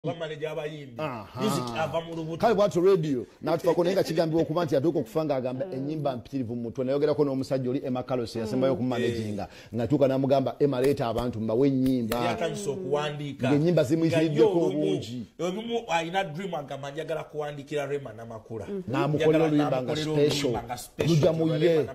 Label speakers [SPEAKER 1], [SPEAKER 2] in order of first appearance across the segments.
[SPEAKER 1] manager abayimbi music ava mu lubuto
[SPEAKER 2] kale bwatu radio natufa konenga kigambibwa okuba nti yatuuka okufanga agamba enyimba mpitirivu mu mutwe nayogerako n'omusajja oli Emma Carlos yasembayo ku managinga ngatuuka namugamba Emma leeta abantu mbawe ennyimba
[SPEAKER 1] yatandise okuwandiika
[SPEAKER 2] ennyimba zimuyitiriddeko obungi
[SPEAKER 1] obumu alina dream agamba njagala kuwandikira Rema Namakula
[SPEAKER 2] n'amukolera oluyimba nga special lujja mu ye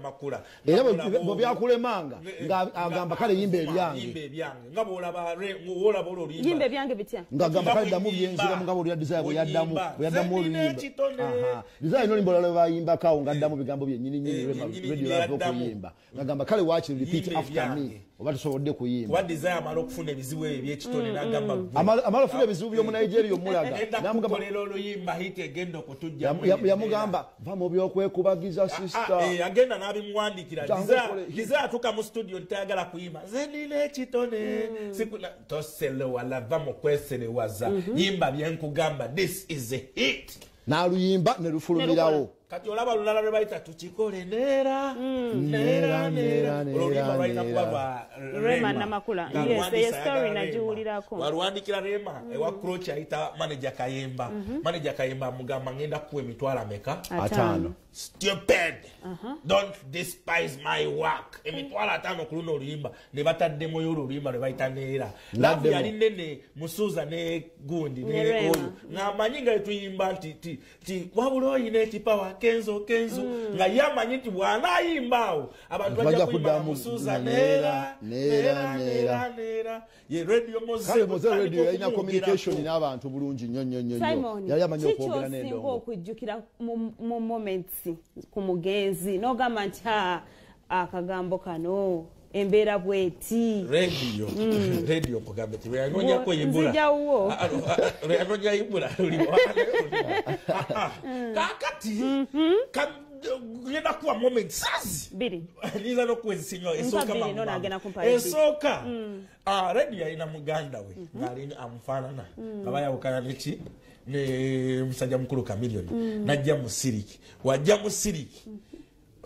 [SPEAKER 2] era bwe byakulemanga ng'agamba kale yimba ebyange
[SPEAKER 1] nga bw'olaba oluyimba
[SPEAKER 3] yimba ebyange bitya
[SPEAKER 2] ngagamba kale damu byenzira mugabo lya desire bwe yaddamu oluyimba desire no limbola bayimba kawo ngaddamu bigambo bye nyini Rema radio lavo kuyimba ngagamba kale watch repeat after me oba tusobodde kuyimba
[SPEAKER 1] wa desire amala okufuna ebizibu eby'ekitone n'agamba
[SPEAKER 2] amala ofuna ebizibu by'omu Nigeria omulaga
[SPEAKER 1] n'amugamba lero oluyimba hit egenda okutujja
[SPEAKER 2] yamugamba va mu byokwekubagiza sister
[SPEAKER 1] agenda n'abimuwandikira desire atuuka mu studio ntayagala kuyimba nze nina ekitone toselewa lava mu kweselewaza yimba byenkugamba this is a hit
[SPEAKER 2] n'aluyimba ne lufulumirawo
[SPEAKER 1] kati olaba olulala lwe bayita tukikole neera oluyimba lwalina kuba lwa
[SPEAKER 3] Rema Namakula yes story nagiwulirako
[SPEAKER 1] walwandikira Rema ewa Croce ayita manager Kayemba manager Kayemba amugamba ngenda kuwa emitwalo ameka
[SPEAKER 2] 5
[SPEAKER 1] stupid don't despise my work emitwalo 5 ku luno oluyimba ne bataddemu oluyimba lwe bayita neera lavu yali nene Musuuza ne Gundi ne oyo ng'amanyi nga tuyimba nti wabula oyina ekipawa kenzo nga yamanyi nti bw'anaayimbawo abantu bajja kuyimba Musuuza neera ye radio
[SPEAKER 2] Mose radio yalina communication n'abantu bulungi nnyo yali amanyi okwogera n'endongo
[SPEAKER 3] okujjukira mu moments ku mugenzi n'ogamba nti akagambo kano embeera bweti
[SPEAKER 1] radio kugambe ti yangonya ko yimbula
[SPEAKER 3] zijawo
[SPEAKER 1] yangonya yimbula kakati ngenda kuwa moment sazi
[SPEAKER 3] biri
[SPEAKER 1] niza no kwezisinyo esoka radio yalina muganda we ngali amfanana abaya ukana neki ne musajja mukulu Chameleone najja musiriki wajja musiriki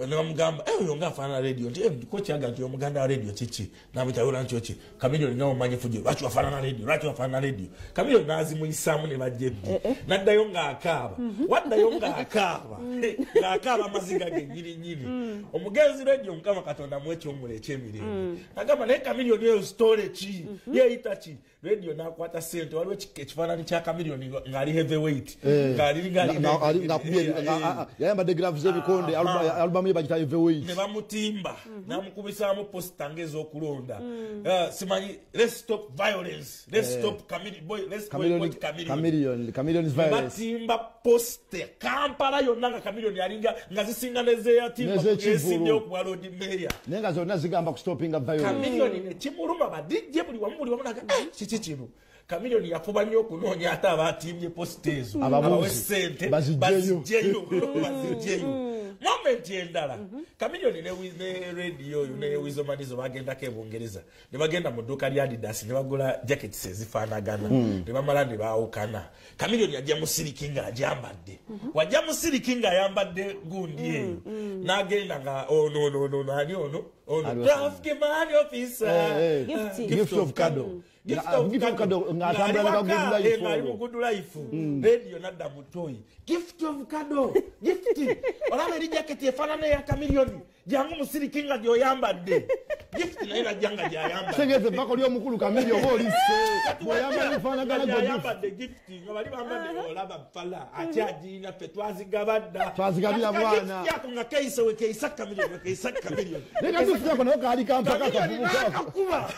[SPEAKER 1] namugamba oyo ngafaana radio nti ko kyaga nti omuganda wa radio chichi namutayula nchochi Chameleone ngawo manye fujo lwaki wafaana radio Chameleone nazimuyisamu ne bajjebbi naddayo ng'akaaba waddayo ng'akaaba ng'akaaba amaziga ge nyiri omugenzi radio mukama Katonda mwekyo omuleke emirembe agamba naye Chameleone eyo story ki yeeyita ki radio nakwata sente waliwo ekifaananyi kya Chameleone ng'ali heavyweight
[SPEAKER 2] yayambadde gloves z'ebikonde album bagita heavyweight
[SPEAKER 1] ne bamutimba namukubisaamu posta ng'ez'okulonda simanyi let's stop violence let's stop
[SPEAKER 2] Chameleone's violence
[SPEAKER 1] batimba posta Kampala yonna nga Chameleone yalinga nga zisinga nezeyatimba esinde okuwa Lord Mayor
[SPEAKER 2] naye nga zonna zigamba ku stoppinga violence
[SPEAKER 1] Chameleone ne kimuluma badijje buli wamu naga kiki kino Chameleone yafuba nnyo okunoonya ate abatimbye posta ezo abawe sente bazijjeyo moment endala Chameleone ne radio ne Wizomanizo bagendako ebungereza ne bagenda mu dduuka lya Adidas ne bagula jackets ezifaanagana ne bamala ne baawukana Chameleone yajja musiriki nga ajambadde wajja musiriki nga ayambadde gundi eyo n'agenda nga no ani ono traffic man officer
[SPEAKER 2] gift of kado
[SPEAKER 1] good life radio nadda mutoyi gift of kado gift olaba eri jacket efaanana ya Chameleone jangu musiriki nga gyoyambadde gift naye najjanga gyayambadde
[SPEAKER 2] segeze mpaka oli omukulu Chameleone oba olise bw'oyambadde efaanagana
[SPEAKER 1] gyayambadde gift nga bali bambadde olaba ffala akyagirina ffe twazigabadda
[SPEAKER 2] twazigabira bwana
[SPEAKER 1] yako nga keisa we keisa Chameleone
[SPEAKER 2] neka tufikako nayo kaali kampaka
[SPEAKER 1] kakuba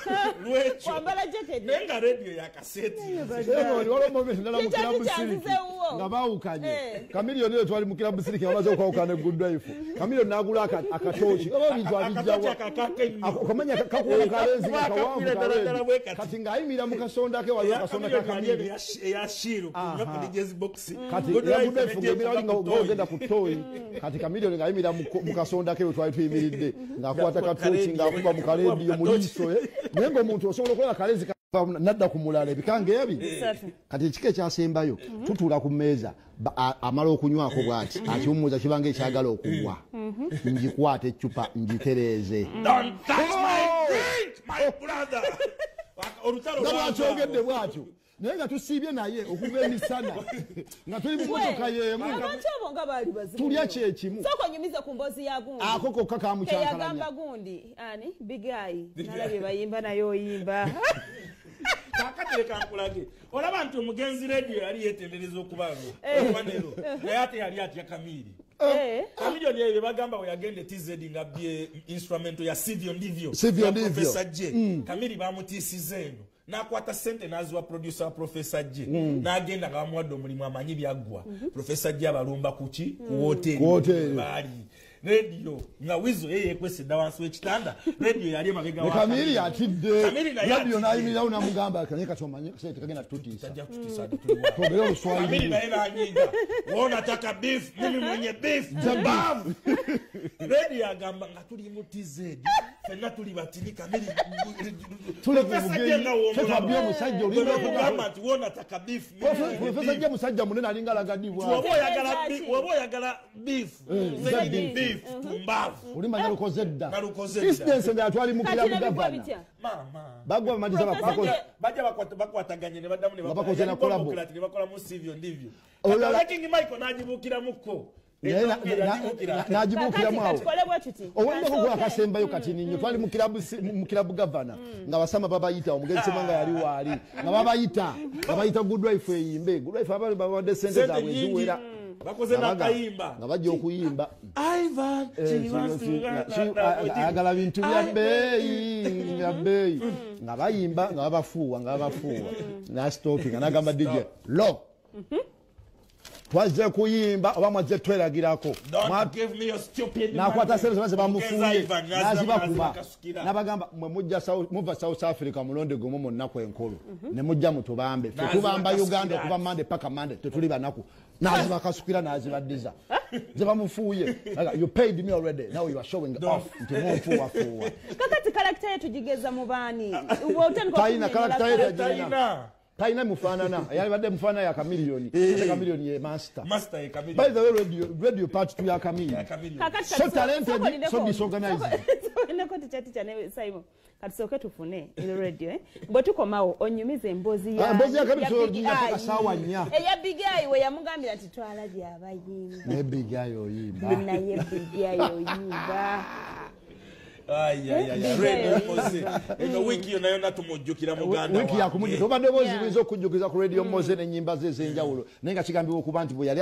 [SPEAKER 1] lwekyo
[SPEAKER 3] wambala jacket
[SPEAKER 1] nenga radio ya kaseti
[SPEAKER 2] waliwo moment ndala mu kilabu siriki nga baawukanye Chameleone eyo twali mu kilabu siriki bamaze okwawukana Good Life Chameleone n'agula akatoki oba ebintu abijjawa okamanya kakuwa kalenzi kawanvu kati ng'ayimira mu kasonda ke waliwo akasonda ka Chameleone
[SPEAKER 1] eyashiru nga ku DJ's box
[SPEAKER 2] kati Good Life ng'emira wali ng'ogenda ku toyi kati Chameleone ng'ayimira mu kasonda ke we twali tuyimiridde ng'akwata katoki ng'akuba mu kalediyo mu liiso naye ng'omuntu osobola okola kalenzi nadda ku mulala ebikange ebi kati ekika ekyasembayo tutuula ku mmeeza amala okunywako bw'ati akiwummuza kibanga ekyagala okugwa ngikwata eccupa ngitereeze
[SPEAKER 1] my brother
[SPEAKER 2] nga bwakyogedde bwatyo naye nga tusiibye naye okuva emisana nga tuli mu motoka y'emu
[SPEAKER 4] abantu abo nga baali bazibu
[SPEAKER 2] tulya kyekimu
[SPEAKER 4] soko nyumiza ku mbozi ya gundi
[SPEAKER 2] ako kokka kamucyankalanya
[SPEAKER 4] yagamba gundi ani bigayi nalabye bayimba nayo oyimba
[SPEAKER 1] kakatele kankulage olaba nti omugenzi radio yali yetendereza okubango obanero naye ate yali atya Kamili Kamili yewe bagamba we yagende TZ nga bye instrumento ya Sivyo Ndivyo Professor J Kamili bamutisize eno nakwata sente naziwa producer Professor J nagenda nga bamuwadde omulimu amanyi byaggwa Professor J abalumba kuki ku hotel bali radio nga wizo yeye kwesida wansi w'ekitanda radio yali mabega wa
[SPEAKER 2] Kamili atidde radio nayimirira unamugamba kanye katomanye sente kagenda tutisa
[SPEAKER 1] tajja kutisa tuliwa
[SPEAKER 2] togera oluswayiri
[SPEAKER 1] Kamili naye nanyiga wona taka beef mimi mwenye beef jabavu radio agamba nga tuli mu TZ fenna tuli batini Kamili
[SPEAKER 2] tuli kuvugenga tetwabye omusajja olinga
[SPEAKER 1] okugamba nti wona taka beef
[SPEAKER 2] Professor J musajja munene alinga lagadibwa
[SPEAKER 1] wobo yagala beef tumbavu
[SPEAKER 2] ulimanya lukoze dda
[SPEAKER 1] nalukoze
[SPEAKER 2] distance nga atwali mu kilabu gavana
[SPEAKER 1] mama
[SPEAKER 2] bagwa madiza
[SPEAKER 1] baja bakwataganye ne baddamu ne
[SPEAKER 2] bakoze na collabo
[SPEAKER 1] ne bakola mu Sivyo Ndivyo King Michael najibukira muko
[SPEAKER 2] najibukira mwawo owenda kugwa akasembayo kati ninyo twali mu kilabu gavana nga basama babayita omugenzi semanga yali wali nga babayita good wife eyimbe good wife abali babade sente zaabwe ziwera
[SPEAKER 1] bakoze na kayimba
[SPEAKER 2] nga bajja okuyimba
[SPEAKER 1] Ivan
[SPEAKER 2] ayagala bintu bya bbeeyi nga bayimba nga babafuuwa na stopping nagamba DJ lo twaze kuyimba oba mwaze tweragirako nakwata sente zose bamufuuye nazibakuba nabagamba mwe mujja muva South Africa mulonde gumu mu nnaku enkulu ne mujja mutubambe tubamba Uganda okuva Monday paka Monday tetuli banaku nazibakasukira nazibaddiza zebamufuuye you paid me already now you are showing off nti mufuuwafuuwa
[SPEAKER 4] kakati karakta yetu jigeza mubani
[SPEAKER 2] taina karakta yetu taina mufanana yali badde mufana ya Kamilioni Kamilioni ye master
[SPEAKER 1] ye Kamilioni
[SPEAKER 2] by the way radio part 2 ya Kamilioni so talented so disorganized
[SPEAKER 4] nako tichati chane Simon katisoke tufune ile radio bwe tukomawo onyumize embozi ya
[SPEAKER 2] Kamilioni paka sawa nya
[SPEAKER 4] ya bigayi we yamugambira ati twala bya bayimba
[SPEAKER 2] ne bigayi oyimba
[SPEAKER 4] na ye bigayi oyimba
[SPEAKER 1] radio Mose eno wiki yonayo natumujjukira muganda
[SPEAKER 2] wiki ya kumujjukira obadde bozibizo okujjukiza ku radio Mose n'ennyimba ze ez'enjawulo naye nga kigambibwa okuba nti bwe yali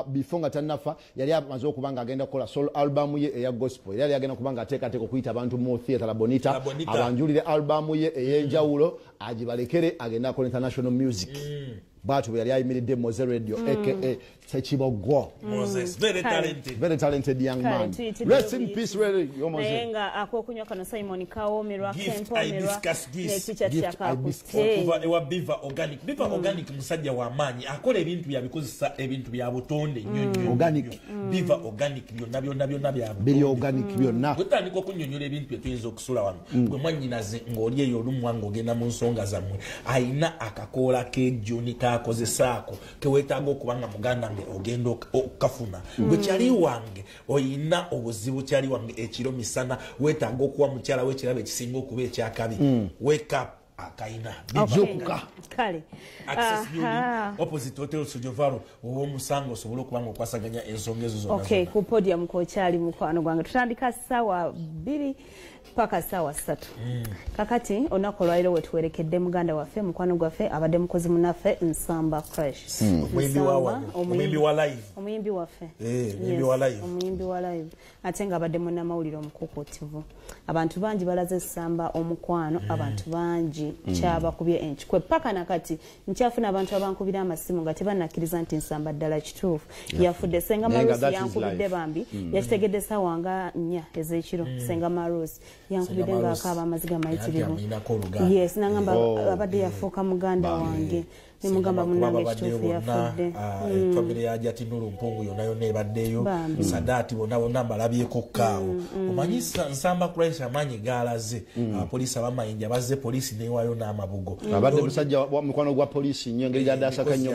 [SPEAKER 2] before nga tannafa yali amaze okuba nga agenda kukola solo album ye eya gospel yali agenda kuba nga ateekateeka okuyita abantu mu theatre La Bonita abanjulire album ye ey'enjawulo agibalekere agenda akola international music bwatu bwe yali ayimiridde Mose radio aka Sekibogwo
[SPEAKER 1] Moses very
[SPEAKER 2] talented young man rest in peace really Mose
[SPEAKER 4] nenga akokunywa kano Simon Kawomirwa Kempomirwa ne teacher
[SPEAKER 1] Chakakutte ewa Biva Organic musajja wa maanyi akola ebintu yabikozesa ebintu bya butonde nnyo
[SPEAKER 2] organic
[SPEAKER 1] Biva Organic byonna bya
[SPEAKER 2] bili organic byonna
[SPEAKER 1] gutandika okunyonyola ebintu byetuyinza okusula wano gwe mwanyinaze ng'oli eyo olumwanga ogenda mu nsonga zammwe ayina akakoola k'ejjuni kakozesaako keweetaaga okubanga muganda ogenda okafuna gwe kyali wange oyina obuzibu kyali wange ekiro misana weetaaga okuwa mukyala w'ekirabo ekisinga okuba ekyakabi wake up akaina bijuka
[SPEAKER 4] kale
[SPEAKER 1] access building opposite hotel Sujovaro omusango osobola okubanga okwasaganya ensonga ezo zonna
[SPEAKER 4] okay ku podium ko kyali mukwano gwange tutandika sawa 2 paka sawa 3 kakati onakolwairo wetuwerekedde muganda waffe mukwano gwaffe abadde mukozi munaffe Nsamba Crash
[SPEAKER 1] omuyimbi wa live
[SPEAKER 4] omuyimbi waffe omuyimbi wa live ate nga abadde munnamawulire omukukutivu abantu bangi balaze Nsamba omukwano abantu bangi kyabakubye enkikwe paka nakati nkyafuna abantu abankubira amasimu nga tebanakkiriza nti Nsamba ddala kituufu yafudde Senga Marusi yankubidde bambi yakitegedde sawa nga 4 ez'ekiro Senga Marusi yankubidde ng'akaaba amaziga mayitirivu yes nangamba abadde yafuuka muganda wange Mugamba munange kituufu yafudde.
[SPEAKER 1] Famire ya Jati Nuru Mpungu yonna ebaddeyo. Sadati bonna mbalabyeko kaawo. Omanyi Nsamba Christ amanyi gaalaze. Abapoliisi abamayinja bazze poliisi neewayo n'amabugo.
[SPEAKER 2] Abadde musajja wa mukwano gwa poliisi nnyo engeri gy'addaasaka nnyo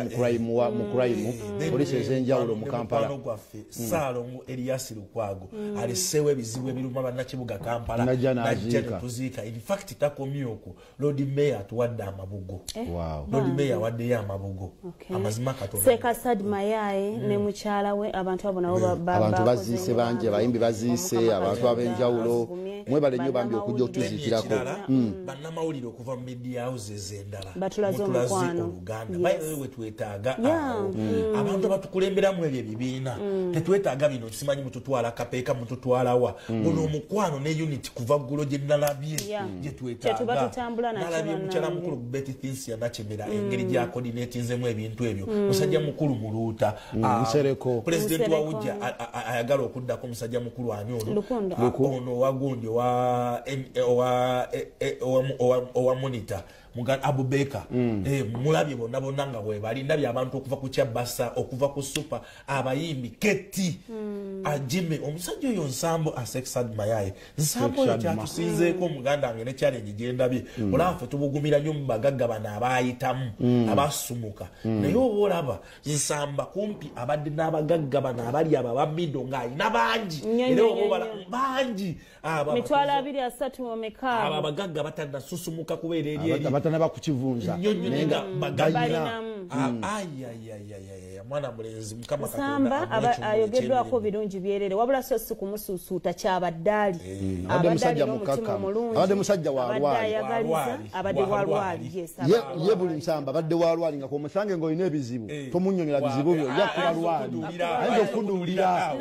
[SPEAKER 2] mu crime poliisi ez'enjawulo mu Kampala.
[SPEAKER 1] Mukwano gwaffe Saalongo Elias Lukwago alisseewo ebizibu ebiruma bannakibuga Kampala najja netuziika. In fact takomye okwo Lord Mayor atuwadde amabugo. Lord Mayor awaddeyo amabugo. Amazima Katonda.
[SPEAKER 4] Sekasad Mayaye ne mukyala we abantu abo nabo
[SPEAKER 2] abantu baziise bangi abayimbi baziise abantu ab'enjawulo mwebale nnyo bambi okujja okutuziikirako.
[SPEAKER 1] Bannamawulire okuva mu media houses endala
[SPEAKER 4] batulaze omukwano
[SPEAKER 1] Oluganda bayiwe twetaaga abantu abatukulemberamu ebyo ebibiina tetwetaaga bino simanyi mututwala kapeeka mututwalawa guno omukwano ne unit kuva ggulo gye nalabye gye twetaaga nalabye mukyala mukulu Betty Thinsia Nakimera engeri gya coordinatinzemu ebintu ebyo musajja mukulu Muluuta president wa Ujja ayagala okuddako musajja mukulu ani ono wagundi owa monitor Mugan Abubeka mulabye bonna nga bwe bali ndabye abantu okuva ku Kyabasa okuva ku Super abayimbi Keti Ajime omusajja oyo Nsambo Sekasad Mayaye Nsambo oyo kyatusinzeeko Muganda wange ne challenge gyendabye olaffe tubugumira nnyo mu bagagga bano abayitamu abasumuka naye oba olaba Nsamba kumpi abadde n'abagagga bano abali ababamido ng'alina bangi era oba bangi
[SPEAKER 4] mitwalo 23 omeka
[SPEAKER 1] abo abagagga batannasусumuka kubeera eri
[SPEAKER 2] batanaba kukivunza
[SPEAKER 1] nenga bagayina mwana mulenzi Mukama
[SPEAKER 4] Katonda ayogeddwako birungi byerere wabula so si kumususuuta kyabaddaali
[SPEAKER 2] abadde musajja mukaka abadde musajja wa lwali
[SPEAKER 4] abadde wa lwali
[SPEAKER 2] ye buli Nsamba abadde wa lwali nga kumusange ng'olina ebizibu tomunnyonnyola bizibu byo ojja kuba lwali ayinza okunduulira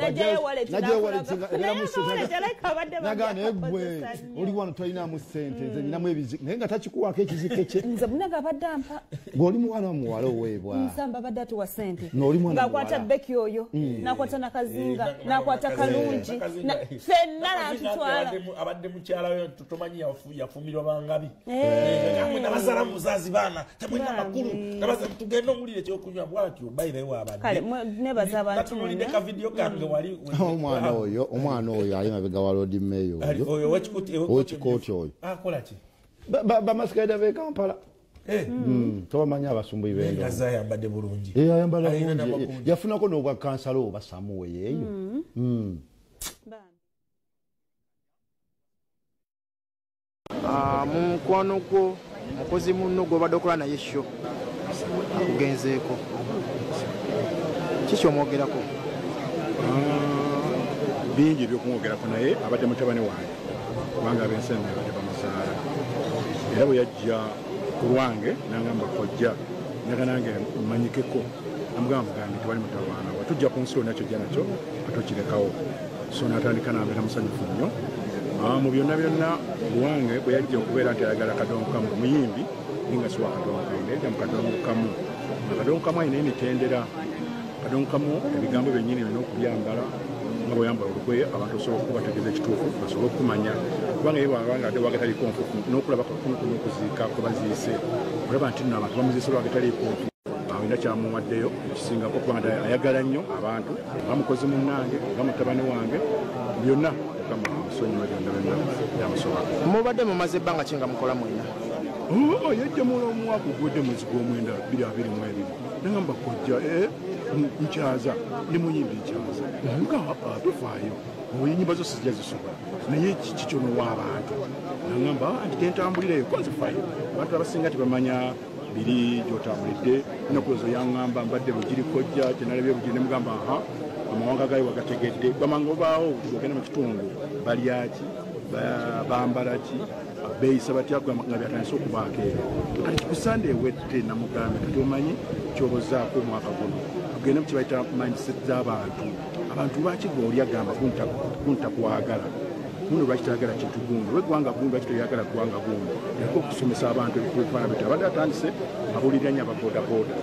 [SPEAKER 2] nagana eggwe oli wano tolinamu ssente nze ninamu ebizibu naye nga takikuwaako ekizike kye
[SPEAKER 4] nze bunaga abadde ampa
[SPEAKER 2] ng'oli muwana wa muwala oweebwa
[SPEAKER 4] Nsamba abadde atuwa ssente
[SPEAKER 2] ng'akwata
[SPEAKER 4] Beki oyo nakwata nakazinga nakwata kalungi fenna natutwala
[SPEAKER 1] abadde mukyala we tutomanyi yafumirwa bangabi nabazala muzazi baana temwina makulu nabaza tugenda omulire ekyokunywa bwatyo bayirewo abadde
[SPEAKER 4] nebaza abantu
[SPEAKER 1] natulinde ka video kange wali
[SPEAKER 2] omwana oyo ali mabega wa Lord Mayor
[SPEAKER 1] oyo
[SPEAKER 2] wekikooti oyo
[SPEAKER 1] akolaki
[SPEAKER 2] bamasikaida b'e Kampala tobamanya abasumbuyi b'endo
[SPEAKER 1] ayambadde bulungi
[SPEAKER 2] ayambala bulungi yafunako n'obwa kansala oba Samuwe yeeyo
[SPEAKER 5] mu mukwano gwo mukozi munno gw'obadde okola naye sho akugenzeeko kiki omwogerako
[SPEAKER 6] bingi ebyokumwogerako naye abadde mutabani wange kubanga ab'ensenga abadde bamuzaala era bwe yajja ku lwange nangamba kojja nyaga nange mmanyikeko namugamba mugambe tewali mutawaana watujja ku nsi nakyo jja nakyo atokirekawo so natandika nambeera musanyufu nnyo mu byonna byonna lwange bwe yajja okubeera nti ayagala kadongo kamu muyimbi ninga siwa kadongo kamu naye mu kadongo kamu akadongo kamu ayina emitendera kadongo kamu ebigambo byennyini birina okubyambala nga bweyambala olugoye abantu osobola okubategeeza ekituufu basobole okumanya kubanga ye bwabanga ate wagataliko nfufu n'okulaba kakulukumu okuziika kwe baziise olaba nti nno abantu bamuziise lwagataliko nfu alina kyamuwaddeyo ekisingako kubanga ayagala nnyo abantu nga mukozi munnange nga mutabani wange byonna okama musonyiwa byonna byonna byamusobako
[SPEAKER 5] mubadde mumaze ebbanga ki nga mukola mwena
[SPEAKER 6] yajja omwaka ogwedde mwezi gw'omwenda 2022 nagamba kojja nkyaza ndi muyimbi nkyaza nga tufaayo enyimba zose zijja zisobola naye kiki kyonowa abantu nagamba nti tentambulireyo konzifaayo abantu abasinga tebamanya biri gyotambulidde ennaku ezo yaŋŋamba mbadde bugiri kojja kyenalabye bugiri nemugamba amawanga gayo wagategedde bamanga obaawo ogenda mu kitundu balyaki bambalaki beeyisa batya nga byatandise okubaako ero kati kikusande ewedde namugambe kati omanyi kyobozaako omwaka guno tugende mu kibayita mindset z'abantu abantu lwaki gweoli agamba kuntakwagala guno lwaki tayagala kintu gundi wegwanga gundi lwaki toyagala gwanga gundi eriko okusomesa abantu ebikufaana biti abadde atandise abuuliranye ababoodabooda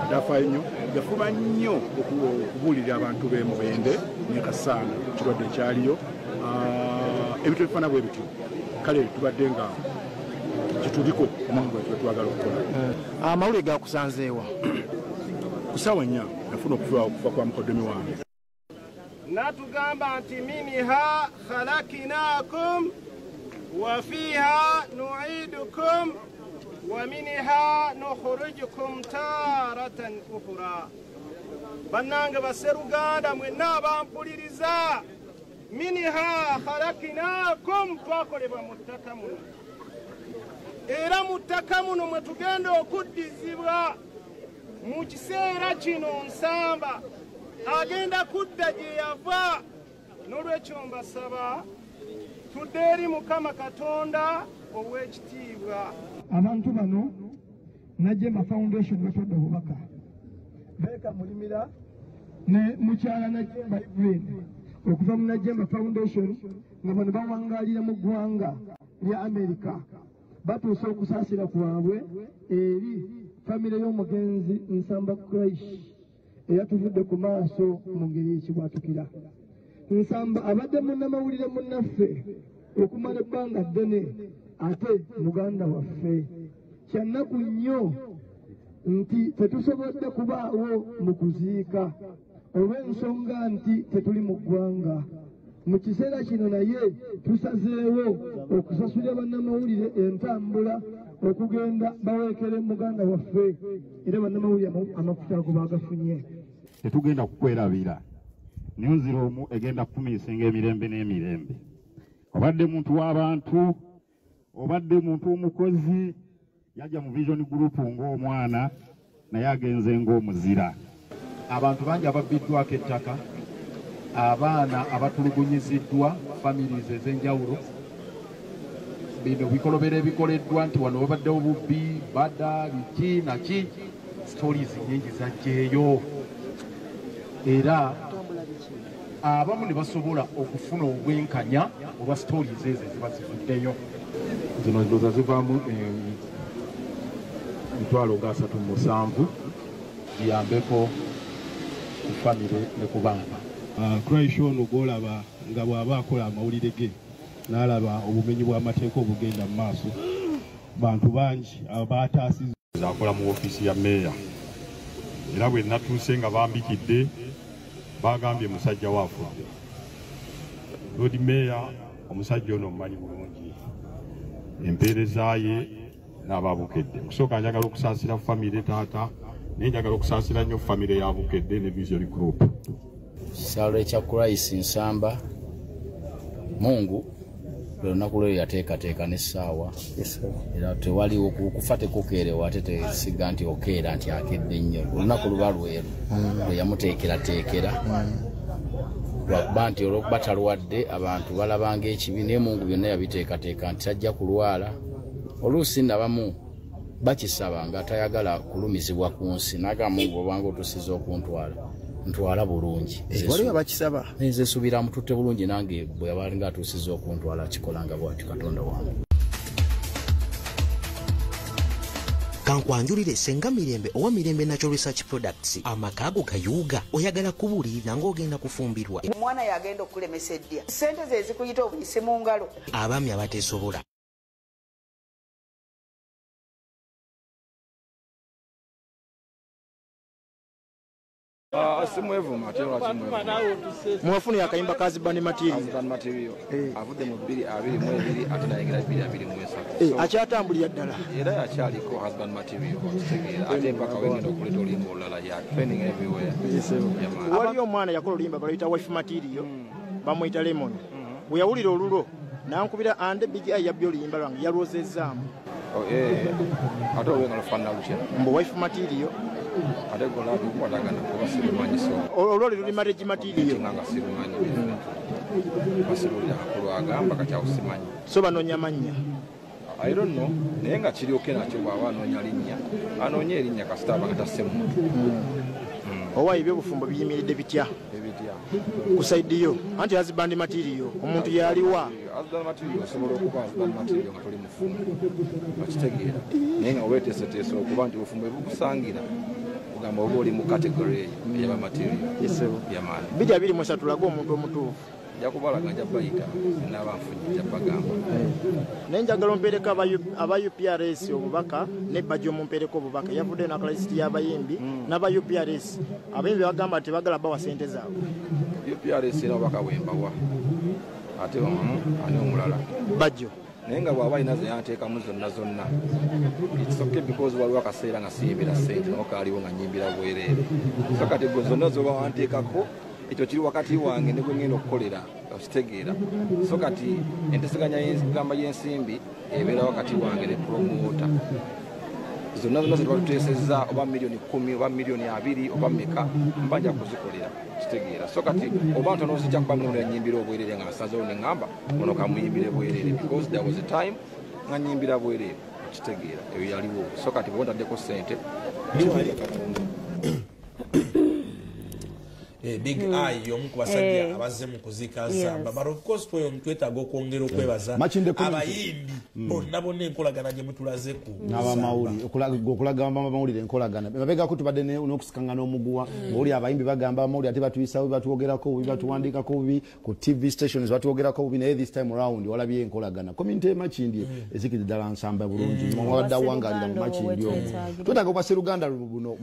[SPEAKER 6] atafaayo nnyo yafuba nnyo okubuulirira abantu be Mubende ne Kasaana ekirwadde ekyaliyo ebintu ebifaana bwe bityo kale tubadde nga kituliko omulimu gwetwe twagala okukola.
[SPEAKER 5] Amawulire gakusanzeewa?
[SPEAKER 6] Ku ssaawa 4 nafuna okufa kwa mukoddomi wange.
[SPEAKER 7] Natugamba nti minha khalakinakum wa fiha nu'idukum wa minha nukhrijukum taratan ukhra. Bannange basseruganda mwenna abampuliriza, minha khalakinakum, twakolebwa mu ttaka muno, era mu ttaka muno mwe tugenda okuddizibwa. Mu kiseera kino Nsamba agenda kudda gye yava. N'olwekyo mbasaba tudde eri Mukama Katonda ow'ekitiibwa.
[SPEAKER 8] Abantu bano Najjemba Foundation batwadde obubaka beeka mulimira ne mukyala Najjemba Evelyn okuva mu Najjemba Foundation nga bano bawangaalira mu ggwanga lya Amerika, batuuse okusaasira kwabwe eri famire y'omugenzi Nsamba Christ eyatuvudde ku maaso mu ngeri ekibwatukira. Nsamba abadde munnamawulire munnaffe okumala ebbanga ddene, ate muganda waffe. Kyannaku nnyo nti tetusobodde kubaawo mu kuziika olw'ensonga nti tetuli mu ggwanga. Mu kiseera kino naye tusazeewo okusasulira bannamawulire entambula okugenda baweekere muganda waffe, era bannamawulire amafuta ago bagafunye.
[SPEAKER 9] Tetugenda kukwerabira. Newsroom egenda kufumiisinga emirembe n'emirembe. Obadde muntu w'abantu, obadde muntu omukozi, yajja mu Vision Group ng'omwana naye agenze ng'omuzira.
[SPEAKER 10] Abantu bangi ababbiddwako ettaka, abaana abatulugunyiziddwa, families ez'enjawulo, bino bikolobera ebikoleddwa nti wano wabaddewo bubbi, bada, biki naki, stories nyingi zajjeeyo. Era abamu ne basobola okufuna obwenkanya olwa stories ezo eziba zivuddeyo. Zino ndowooza zivaamu emitwalo nga 37 ziyambeko ku famire ne ku baana.
[SPEAKER 11] Christ ono gw'olaba nga bw'aba akola amawulire ge n'alaba obumenyi bw'amateeka obugenda mu maaso, bantu bangi abaataasizza.
[SPEAKER 9] Akola mu ofiisi ya meeya, era bwe natuuse nga bambikidde bagambye musajja waafudde. Lord Meeya omusajja ono omumanyi bulungi, empeereza ye n'ababukedde. Kusooka njagala okusaasira famire taata, naye njagala okusaasira nnyo famire ya Bukedde ne Vision Group.
[SPEAKER 12] Kisalo ekya Christ Nsamba, Mungu lunaku lwe yateekateeka n'essaawa, era tewaliwo kufa tekukeerewa ate tesiga nti okeera nti akedde nnyo. Olunaku luba lweru lwe yamuteekerateekera lwakuba nti olwokuba talwadde abantu balabanga ekibi, naye Mungu byonna yabiteekateeka nti tajja kulwala. Oluusi nabamu bakisaba nga tayagala kulumizibwa ku nsi, naga Mungu obanga otusiza okuntwala ntwala bulungi.
[SPEAKER 5] Waliwo bakisaba
[SPEAKER 12] nze subira mututte bulungi, nange bwe yabalinga atusiza okuntwala kikolanga bw'ati Katonda wange.
[SPEAKER 13] Kankwanjulire Senga Mirembe owa Mirembe Natural Research Products, amakago kayuga oyagala kubuulirira ng'ogenda kufumbirwa.
[SPEAKER 14] Omwana yagenda okulemesa eddia, ssente ze zikuyita obuyise mu ngalo.
[SPEAKER 13] Abaami abateesobola.
[SPEAKER 5] Simwevu matero achimwevu. Mwafuni yakayimba kazi band material.
[SPEAKER 15] Avude mu 222 atinayingira 223.
[SPEAKER 5] Akyatambulira ddala.
[SPEAKER 15] Era akyaliko husband material. Ate mpaka wengenda okuleta olimbo olulala ya training everywhere.
[SPEAKER 5] Waliyo omwana yakola olimba baluyita wife material. Bamuyita Lemon. Bwe yawulira olulo nankubira ande big eye yabyo oluyimba lwange yalwozezzaamu.
[SPEAKER 15] Ate owenga lufaanana lutya.
[SPEAKER 5] Mbu wife material.
[SPEAKER 15] Ate gola tukwatagana kuba sirumanyi so.
[SPEAKER 5] Olwali luli marriage material.
[SPEAKER 15] Nga sirumanyi. Basibulira akulu agamba kakyawusimanyi.
[SPEAKER 5] So banoonya mannya.
[SPEAKER 15] I don't know. Naye nga kiri oke nakyo bw'aba anoonya linnya. Anoonya erinnya kasita aba atasse muntu.
[SPEAKER 5] Owa ebyobufumbo biyimiridde bitya? Ku side yo. Anti husband material. Omuntu yaliwa.
[SPEAKER 15] Husband material osobola okuba husband material nga toli mufumbo. Bakitegeera. Naye nga weeteeseteese okuba nti obufumbo bukusangira. Gamba oli mu category y'aba material.
[SPEAKER 5] Bijja biri musatu lago omuntu omutuufu.
[SPEAKER 15] jakubalaga jabayita n'abanfunye jabagamba
[SPEAKER 5] naye njagala ompereko aba UPRS obubaka ne Bajjo mumpereko obubaka yavudde na kalesiti y'abayimbi n'aba UPRS abayimbi bagamba nti bagala bawa sente zaabwe
[SPEAKER 15] UPRS era obubaka bwembawa ate ani omulala
[SPEAKER 5] Bajjo
[SPEAKER 15] naye nga bw'aba alina ze yanteekamu zonna it's okay because waliwo akaseera nga siyimbira sente nokaaliwo nga nyimbira bwereere so kati gwe zonna zoba wanteekako ekyo kiri wakati wange ne gwe ngenda okukolera okitegeera so kati enteeseganya y'egamba y'ensimbi ebeera wakati wange ne promota zonna zetwatuteesezza oba miliyoni 10 oba miliyoni 2 oba meka mba nja kuzikolera kitegeera so kati oba ntono zijja kuba mulonda nyimbira obwereere nga nsazeewo ne ŋŋamba ono kamuyimbire bwereere because there was a time nga nyimbira bwereere kitegeera eyo yaliwo so kati bwe ntaddeko ssente
[SPEAKER 1] big eye y'omu ku basajja abazze mu kuziika nsamba but of course twetaaga okwongera okwebaza abayimbi bonna enkolagana gye mutulazeku
[SPEAKER 2] n'abamawulire okulaga amawulire enkolagana mabegako tubadde n'okusikangana omuguwa ng'oli abayimbi bagamba amawulire ate batuyisawo batuwogerako bubi batuwandiikako bubi ku tv stations batuwogerako bubi naye this time around walabye enkolagana community emakindi ezikiri ddala nsamba bulungi mwadda wangalira mu makindi omwo twetaaga okubasa Luganda buno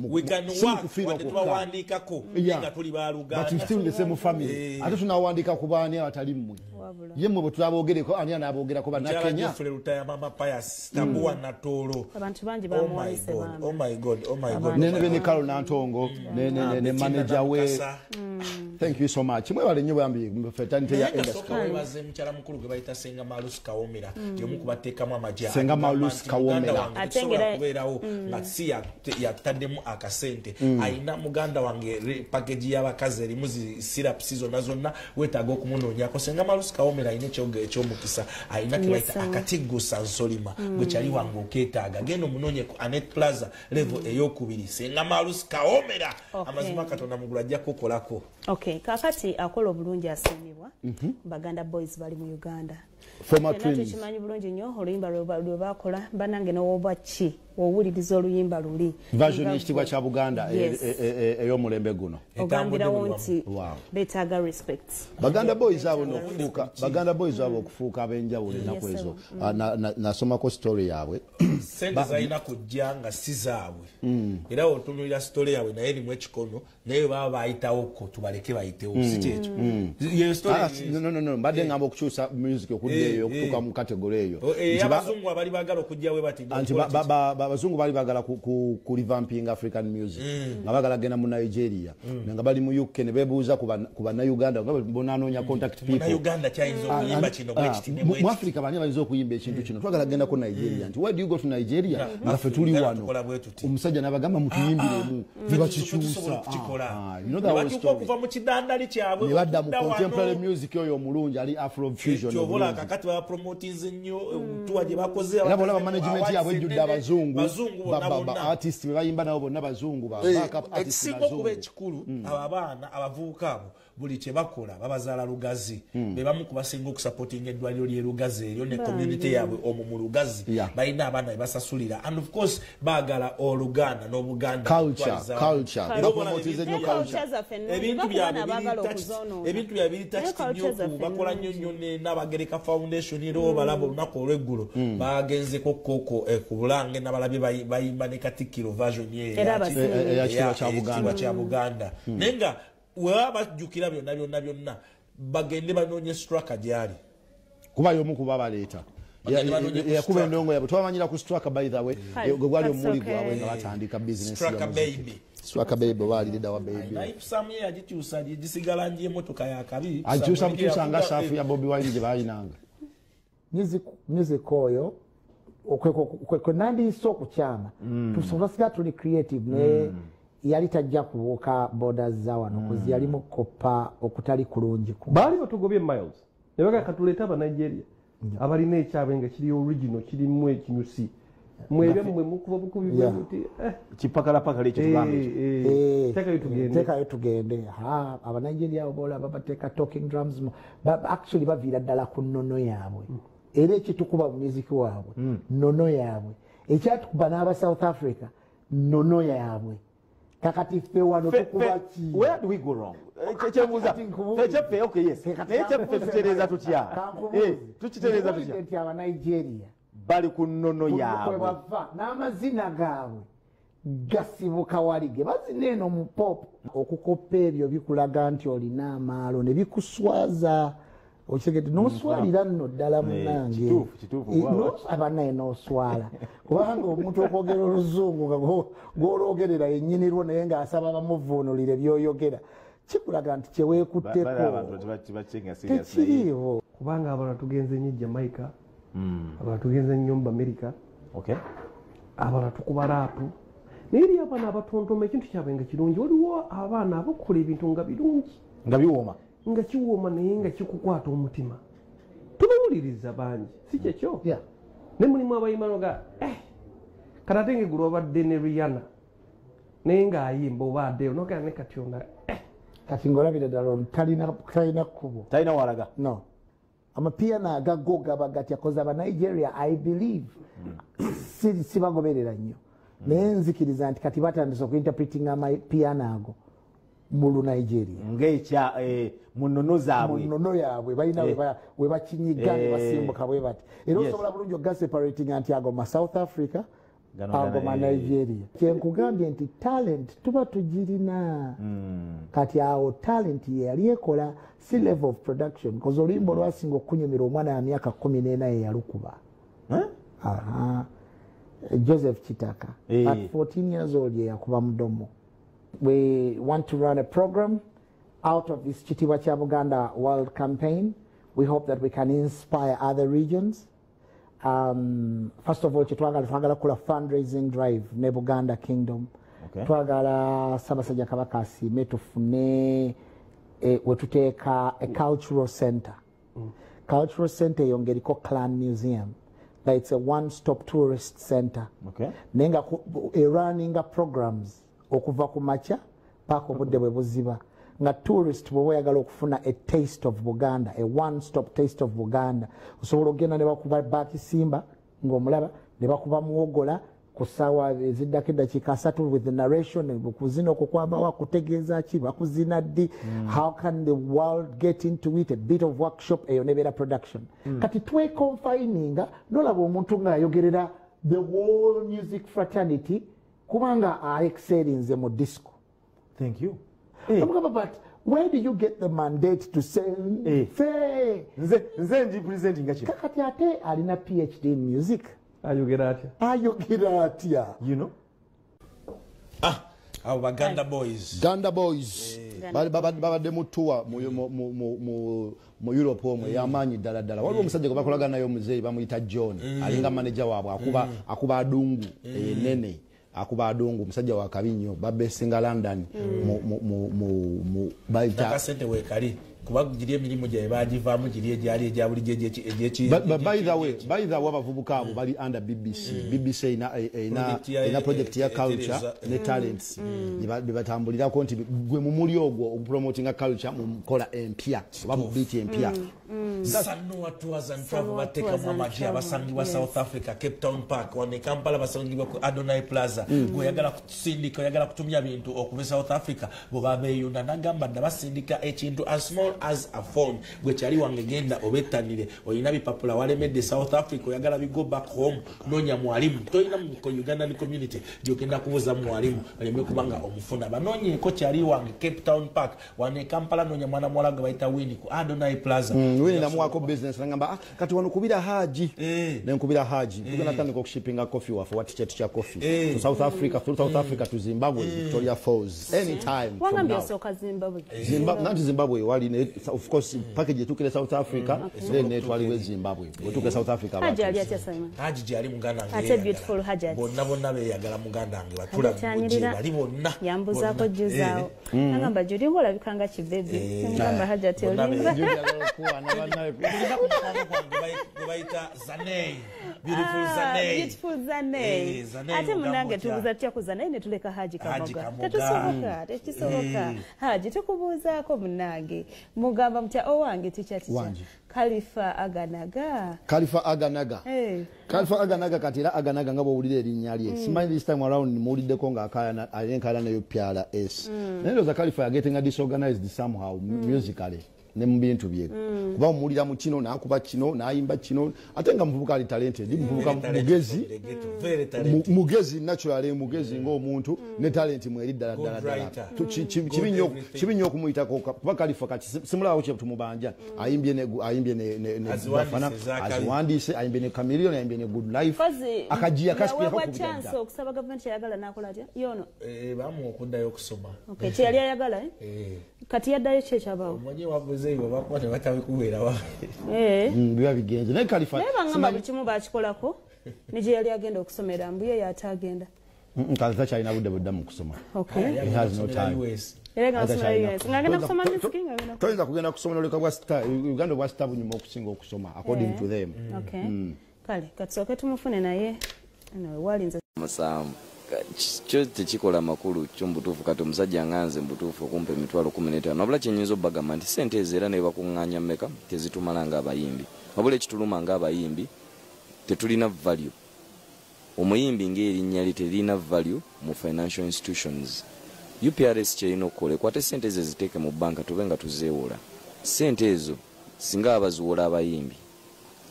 [SPEAKER 1] tubawandiikako nga tuli
[SPEAKER 2] but you still the same family ate tunawandika ku baani abatali mmwe ye mmwe bwe tulabogereko ani anaabogerako bannakenya
[SPEAKER 1] mama Pius Tabuwa Natolo
[SPEAKER 4] abantu bangi bamwayise
[SPEAKER 1] oh my god
[SPEAKER 2] ne Carol Nantongo ne manager we thank you so much mwebale nnyo bambi fraternity ya
[SPEAKER 1] industry baze mchala mukulu gwe bayita Senga Malus Kawomera yomu kubateekamu amajja
[SPEAKER 2] Senga Malus Kawomera
[SPEAKER 1] atengera kubeerawo nga si yataddemu akasente ayina muganda wange package y'abakazi erimu syrup season zonna wetaaga okumunoonyako Senga Malus Kawomera ayina ekyomukisa ayina kibayita akatigusa nsolima gwe kyali wange okeetaaga genda omunoonye ku Anet Plaza level ey'okubiri Senga Malus Kawomera amazima Katonda mugula ajja kukolako
[SPEAKER 4] kakati akola obulungi asiimibwa Baganda Boys bali mu Uganda
[SPEAKER 2] former twins
[SPEAKER 4] tukimanyi bulungi nnyo oluyimba lwe bakola banange n'owobwa ki owuliriza oluyimba luli
[SPEAKER 2] version y'ekitibwa kya Buganda ey'omulembe guno
[SPEAKER 4] ogambirawo nti beetaaga respect
[SPEAKER 2] Baganda Boys abo okufuuka ab'enjawulo ennaku ezo nasomako story yaabwe
[SPEAKER 1] sente zalina kujja nga si zaabwe era otunulira story yaabwe naye erimu ekikono naye baba bayitawoko tubaleke bayitewo si kyekyo
[SPEAKER 2] no mbadde ngamba okukyusa music okudda eyo okutuuka mu kategori eyo
[SPEAKER 1] abazungu abali baagala okujja we bati
[SPEAKER 2] abazungu bali bagala ku revamping African music nga bagala genda mu Nigeria nga bali mu UK ne bebuuza ku bannayuganda nga bonanoonya contact people
[SPEAKER 1] Uganda kyayinza okuyimba kino
[SPEAKER 2] mu Africa bani bayinza okuyimba ekintu kino twagala genda ku Nigeria nti why do you go to Nigeria nga ffe tuli wano omusajja n'abagamba mutuyimbiremu ne bakikyusa
[SPEAKER 1] okuva mu kidandali kyabwe
[SPEAKER 2] ne badda mu contemporary music oyo omulungi ali Afro fusion
[SPEAKER 1] kyobola kakati bapromotinze nnyo tuwa gye bakoze
[SPEAKER 2] era bolaba management yabwe ejjudde abazungu artist be bayimba nabo bonna bazungu
[SPEAKER 1] ekisinga okuba ekikulu abo abaana abavubuka abo buli kye bakola babazaala Lugazi be bamu ku basinga okusupportinga eddwaliro ly'e Lugazi eryo ne community yaabwe omwo mu Lugazi balina abaana be basasulira and of course baagala Oluganda n'Obuganda ebintu byabiri touched bakola nnyo n'Abagereka Foundation era balaba olunaku olw'eggulo bagenzeko koko ku Bulange n'abalabye bayimba ne Katikkiro version ey'ekitiibwa kya Buganda naye nga wewa bajjukira byonna bagende banoonye straka gyali
[SPEAKER 2] kuba y'omu kuba baleeta yakuba endongo yabwe twamanyira ku straka by the way gwe gwali omuli gwabwe nga batandika business Straka baby walirida wa baby
[SPEAKER 1] naipusamye yagikyusa gisigala nji emotoka yakabi
[SPEAKER 2] agyusa mukyusa nga safu ya Bobby Wine gye bayinanga
[SPEAKER 16] music oyo okwe nandiyise okukyama tusobosera tuli creative ne yali tajja kubuuka borders za wano kuzi yalimu koppa okutali kulungi
[SPEAKER 17] baali batugobye miles ne baga katuleeta aba Nigeria abalina ekyabwe nga kiri original kirimu ekinyusi mwebya mwe mukuba bukubibwe muti
[SPEAKER 2] kipakalapaka lekyo tugambe
[SPEAKER 16] tekayo tugende aba Nigeria obola babateeka talking drums actually baviira ddala ku nnono yaabwe era ekitukuba mu music waabwe nnono yaabwe ekyatukuba n'aba South Africa nnono yaabwe kakati ffe wano tukuba ki
[SPEAKER 18] where do we go wrong kyembuuza fekyeffe okay yes naye kyeffe tutereeza tutya tukitereeza tutya
[SPEAKER 16] nti abanigeria
[SPEAKER 18] bali ku nnono yaabwe
[SPEAKER 16] bava n'amazina gaabwe gasibuka walige bazina eno mu pop okukoppa ebyo bikulaga nti olina amaalo ne bikuswaza okitegeete n'oswalira nno ddala munange abanaye n'oswala kubanga omuntu okwogera oluzungu nga gwolwogerera yennyinirwo naye ng'asaba bamuvuunulire byoyogera kikulaga nti kyeweekutteko tekiriiwo
[SPEAKER 17] kubanga abalala tugenze nnyo Jamaica abalala tugenze nnyo mu America abalala tukuba raapu naye eri abaana abatontoma ekintu kyabwe nga kirungi waliwo abaana abakola ebintu nga birungi
[SPEAKER 18] nga biwooma
[SPEAKER 17] nga kiwooma naye nga kikukwata omutima tubawuliriza bangi si kyekyo ne mulimu abayimanoga katatenge gulu obadde ne Rihanna naye ng'ayimba oba addeyo nogera ne kati ona
[SPEAKER 16] kati ng'olabira ddala talina kkubo
[SPEAKER 18] talina walaga
[SPEAKER 16] no amapiano agago gaba gatya koza abanigeria I believe sibagoberera nnyo naye nzikiriza nti kati batandise okuinterpretinga amapiano ago mu Nigeria
[SPEAKER 18] ng'ekya mu nnono zaabwe
[SPEAKER 16] mu nnono yaabwe balina we bakinyiga ne basimbuka bwe bati era osobola bulungi ogaseparatinga nti ago ma South Africa ago ma Nigeria kyenkugambye nti talent tuba tugirina kati awo talent ye yali ekola si level of production koza oluyimba olwasinga okunyumira omwana ya myaka 14 ye yalukuba Joseph Chitaka at 14 years old ye yakuba mudomo. We want to run a program out of this Chitiwa Kya Buganda World Campaign. We hope that we can inspire other regions. First of all, twagala kula fundraising drive ne Buganda Kingdom. Twagala Ssaabasajja Kabaka asiime tufune wetuteeka a cultural center. Cultural center yongeriko Clan Museum. It's a one-stop tourist center. Nenga running programs okuva ku makya paka obudde bwe buziba nga tourist bwe wayagala okufuna a taste of Buganda, a one-stop taste of Buganda, osobola ogenda ne bakuba Bakisimba ng'omulaba ne bakuba Muwogola ku ssaawa eziddako eddakiika 3 with the narration okuzina okwo kwabawa kutegeeza ki bakuzina ddi how can the world get into it, a bit of workshop eyo nebeera production kati tweconfininga nolaba omuntu ng'ayogerera the whole music fraternity kubanga excellinze mu disco.
[SPEAKER 18] Thank you.
[SPEAKER 16] But where do you get the mandate to say
[SPEAKER 18] nze ndi presenting
[SPEAKER 16] kakati ate alina PhD in music
[SPEAKER 17] ayogera
[SPEAKER 16] atya
[SPEAKER 18] you know
[SPEAKER 1] abo baganda boys
[SPEAKER 2] babadde mu tour mu Europe omwe y'amaanyi ddala ddala waliwo omusajja gwe bakolagana naye omuzeeyi bamuyita John alinga manager waabwe akuba adungu enene akuba adungu musajja wa kabinyo babesinga London mu baita
[SPEAKER 1] akasente wekali kuba giri emirimu gye bagivaamu giri egyali egya bulijjo egyeki
[SPEAKER 2] by the way abavubuka abo bali under BBC ina project ya culture ne talents batambulirako nti gwe mu muli ogwo okupromotinga culture mu nkola empya oba mu beat empya
[SPEAKER 1] Sanua Tours and Travel bateka mu amagi abasangibwa South Africa Cape Town Park wane Kampala basangibwa ku Adonai Plaza goyagala kusindika oyagala kutumya bintu okuva South Africa bo babeyunda nagamba ndabasindika ekintu as small as a phone gwe kyali wange genda obetanire oyina bipapula walemedde South Africa oyagala bigo back home nonya mwalimu toyina mu Ugandan community gyogenda kubuza mwalimu alemye kubanga omufuna banonye ko kyali wange Cape Town Park wane Kampala nonya mwana mwalaga bayita Winnie ku Adonai Plaza
[SPEAKER 2] Winnie na mwako business ngamba kati wano kubira haji nenkubira haji tugenda tandika okushippinga coffee wafu what chat cha coffee to South Africa to Zimbabwe Victoria Falls anytime
[SPEAKER 4] wangambia soka Zimbabwe
[SPEAKER 2] not Zimbabwe wali of course package tukile South Africa then twali Zimbabwe tuke South Africa
[SPEAKER 4] haji ali atya Simon
[SPEAKER 1] haji ali muganda nge
[SPEAKER 4] ate beautiful haji
[SPEAKER 1] bonna be yagala muganda nge batula bali bonna
[SPEAKER 4] yambuza ko juzao ngamba jodi ngola bikanga kibebe ngamba haji ate olimba
[SPEAKER 1] baita Zanei beautiful Zanei
[SPEAKER 4] ate munange tubuza tya ku Zanei ne tuleka haji kamoga tetusoboka haji tukubuza ko munange mugamba mutya owange ticha
[SPEAKER 2] Wangi.
[SPEAKER 4] Khalifa Aganaga.
[SPEAKER 2] Khalifa Aganaga.
[SPEAKER 4] Hey.
[SPEAKER 2] Khalifa Aganaga katira Aganaga ngabo ulire erinnya lye. Simanyi this time around muliddeko nga akaya ayenkala nayo PRS. Nendo za Khalifa ya getting disorganized somehow musically. Ne mbintu bye. Kuba mulira mu kino na akuba kino na ayimba kino atenga mvubuka ali talented mvubuka mugezi mugezi naturally mugezi ngo omuntu ne talent mweri dala kibinyo okumuyita kuba Khalifa kati simulawo kye tumubanja ayimbye ne bafana aziwandise ayimbye ne Chameleone ayimbye ne Good Life akajiya kaspia ko
[SPEAKER 4] chance okusaba government yagala nakola atya yono
[SPEAKER 1] bamu okuddayo okusoma
[SPEAKER 4] okay kye yali ayagala kati yaddayo kye kyabawo
[SPEAKER 1] mwenye wavuze iwe bakwate batawe kuwera wa
[SPEAKER 2] biba bigenze ne Khalifa
[SPEAKER 4] neba ngamba bikimu bakikolako nije yali agenda okusomera mbuye yatagenda
[SPEAKER 2] Khalifa china budde mu kusoma
[SPEAKER 4] okay
[SPEAKER 2] he has no time
[SPEAKER 4] Erega nsoma yes ngagenda kusoma music ngagenda
[SPEAKER 2] toyinza kugenda kusoma leka bwa star Uganda bwa star bunyuma okusinga okusoma according to them
[SPEAKER 4] okay kale katsoke tumufune naye ano walinze
[SPEAKER 19] masamu kyo tekikola makulu kyo mbutuufu kati omusajja nganze mbutuufu okumpa emitwalo 15 nabula kyenyinza obbagamba nti sente ezo era ne bakuŋŋaanya mmeka tezitumala ng'abayimbi wabula ekituluma ng'abayimbi tetulina value omuyimbi ng'erinnya lye terina value mu financial institutions UPRS kyerina okukola ekwate sente ezo ziteeke mu banka tube nga tuzeewola sente ezo singa abaziwola abayimbi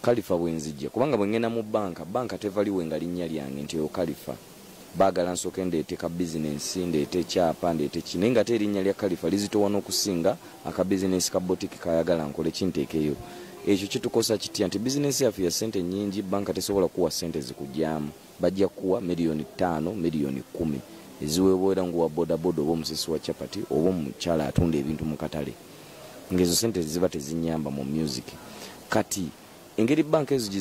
[SPEAKER 19] Khalifa bwenzijja kubanga bwe ngenda mu banka tevaliwe nga linnya lyange nti oyo Khalifa bagala nsoke ndeete ka business ndeete kyapa ndeete kine nga terinya lya Khalifa lizitowa n'okusinga aka business ka boutique kayagala nkole kinteekeyo ekyo kitukosa kitya nti business yaffe ya sente nyingi banka tesobola kuwa sente zikujyamu bajja kuwa milioni 5 milioni 10 eziweebwera nguwa bodaboda oba omusisi wa chapati oba omukyala atunda ebintu mu katale ngezo sente ziba tezinyamba mu music kati engeri banka ezo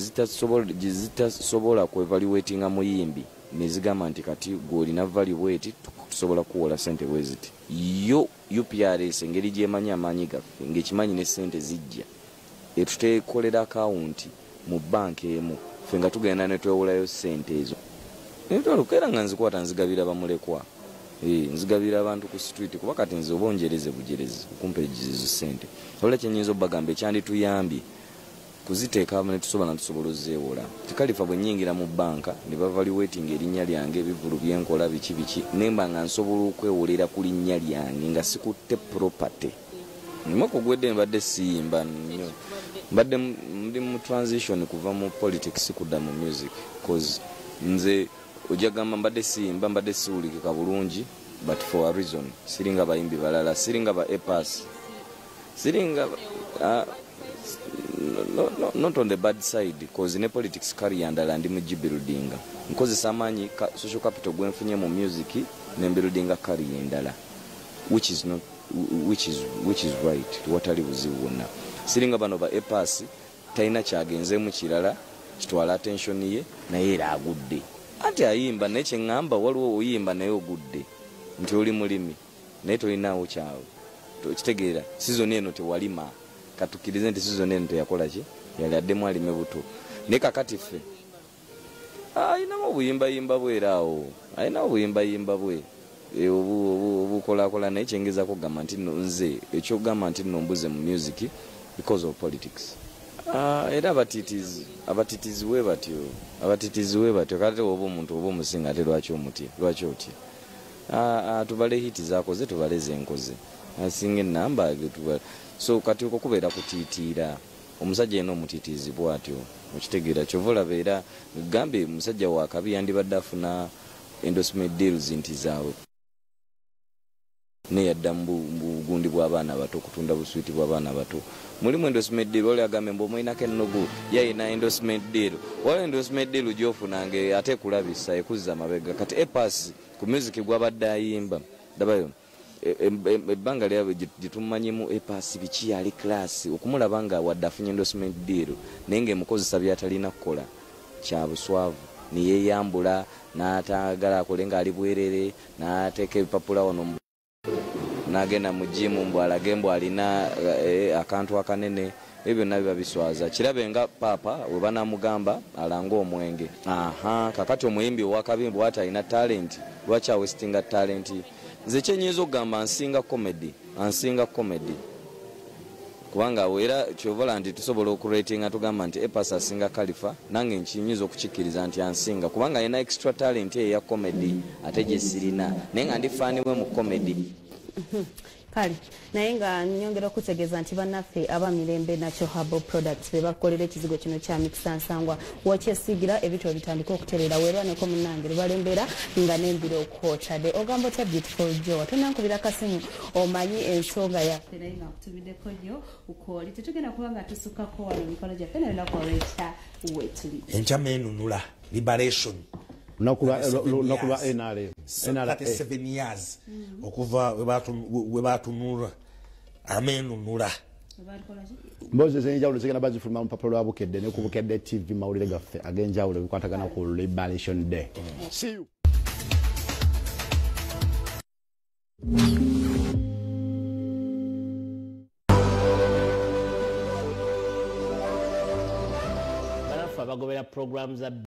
[SPEAKER 19] gizitasobola kwevaluatinga muyimbi nezigamba nti kati gwolina value bweti tusobola kuwola sente bweziti yo UPRS engeri gyemanyi amaanyi gaffe ng'ekimanyi ne sente zijja etuteekolera akawunti mu banka emu ffe nga tugenda ne twewolayo sente ezo netwalukera nga nzikwata nzigabira bamulekwa nzigabira abantu ku street kuba kati nze oba onjereze bujerezi okumpa ezo sente wabula kyenyinza obbagamba ekyandituyambye kuziteeka ne tusobola ozeewola Khalifa bwe nnyingira mu banka ne bavaluating erinnya lyange ebivulu byenkola biki nemba nga nsobola okwewolera ku linnya lyange nga sikutte property mwaka ogwedde mbadde siyimba nnyo mbadde ndi mu transition kuva mu politics kudda mu music cause nze ojagamba mbadde siyimba mbadde siwulikika bulungi but for a reason siringa bayimbi balala siringa ba epas siringa not on the bad side because in politics carry andala ndi mu building nkozesa amaanyi social capital gwenfunye mu music ne building carry endala which is right watali buzibu wonna siringa bano ba epas taina kyagenze mu kirala kitwala attention ye naye era agudde ati ayimba naye kyeŋŋamba waliwo oyimba naye ogudde nti oli mulimi naye tolinaawo kyawe kitegeera season eno tewalima katukirize nti season eno teyakola ki yali addemu alime buto naye kakati ffe ayinamu obuyimbayimba bweraawo ayinamu obuyimbayimba bwe obukolakola naye kyengezako kugamba nti nze ekyokugamba nti nno mbuze mu music because of politics era abatitizi we batyo kate oba omuntu oba omusinga ate lwaki otya tubale hiti zakoze tubale zenkoze asinga enamba so kati okubeera kutiitiira omusajja yena omutiitiizi bwatyo okitegeera kyova olaba era gambe omusajja wakabi yandibadde afuna endorsement deals nti zaawe neyadda mu bugundi bw'abaana bato okutunda buswiti bw'abaana bato mulimu endorsement deal oli agambe mbu omuyinako ennogu yayina endorsement deal waliwo endorsement deal gyofunange ate kulabisa ekuzza amabega kati epas ku music gwabadde ayimba dabayo ebbanga lyabwe gyetumanyimu epas biki yali class okumulaba nga wadde afunye endorsement deal naye ng'emukozesa byatalina kukola kya buswavu niyeyambula n'atagala akole ng'ali bwerere n'ateeka ebipapula wano n'agenda mu jimu mbu alage mbu alina akantu akanene ebyo byonna biba biswaza kirabe nga paapa we banamugamba alanga omwenge kakati omuyimbi owakabi bw'ati alina talent lwaki awestinga talent nze kyenyinza okugamba ansinga comedy kubanga wera kyovola nti tusobola okuratinga tugamba nti epasa asinga Khalifa nange nkinyuza okukikkiriza nti ansinga kubanga yina extra talent eya comedy ate gye sirina naye nga ndi faani we mu comedy.
[SPEAKER 4] Kale naye nga nyongera okutegeeza nti bannaffe abamirembe Natural Herbal Products be bakolera ekizigo kino kya mikisa nsangwa wakyesigira ebitwa bitandika okuterera weerwaneko munnange balembera nga n'embiro okwotadde ogamba otya Beautiful Jo tonankubira kasimu omanyi ensonga yaffe naye nga kutubiddeko nnyo ukoli tetugenda kuba nga tusukako wano emikono gyaffe naye nakuwaleeta wetuli
[SPEAKER 1] enkyama enunula liberation
[SPEAKER 2] nakuba NRM
[SPEAKER 1] 37 years okuva we batunula amenunula
[SPEAKER 2] mboze zenjawulo zigenda bazifuluma mu papalo abukedde ne kubukedde TV mawulire gaffe agenjawulo bikwatagana ku Liberation Day. See you.
[SPEAKER 20] Barafa bagobera programs